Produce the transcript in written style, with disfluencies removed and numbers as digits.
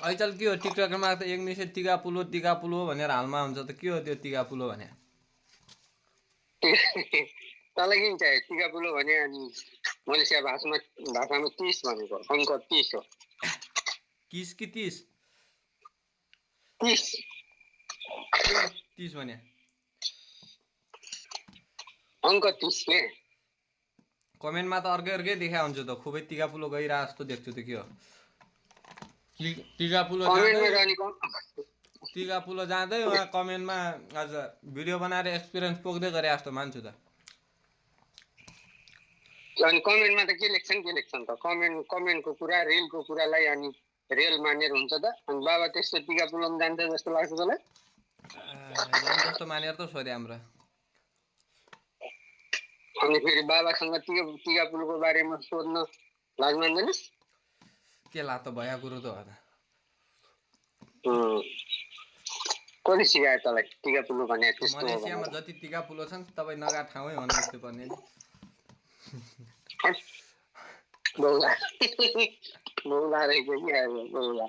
अहिचल के हो टिकटकमा त इंग्लिसले टिका पुलो भनेर हालमा हुन्छ त के हो त्यो टिका पुलो भने तँलाई किन चाहियो टिका पुलो भने अनि मलेसिया भाषामा 30 भनेको अङ्क 30 हो किस कि 30 30 के हो 30 भने अङ्क 30 के कमेन्टमा त अर्कै देखा हुन्छ त खुबै टिका पुलो गइरा जस्तो देख्छु त के हो टिका पुलो जाँदै उहाँ कमेन्टमा आज भिडियो बनाएर एक्सपिरियन्स पोख्दै गरे जस्तो मान्छु त अनि कमेन्टमा त के लेख्छन् त कमेन्टको कुरा रेलको कुरालाई अनि रेल मानेर हुन्छ त अनि बाबा त्यस्तो टिका पुलोमा जान्छ जस्तो लाग्छ तँलाई जान जस्तो मानेर त सोधे हाम्रो अनि फेरि बाबासँग टिका पुलोको बारेमा सोध्न लाज मान्दैन के ला त भया कुरो त हो त कसले सिकायो तँलाई टिका पुलो भने त्यस्तो मलेसियामा जति टिका पुलो छन् तपाईँ नगा ठाउँै भन्नु जस्तो पर्ने नि बौला बौला रहेछ कि बौला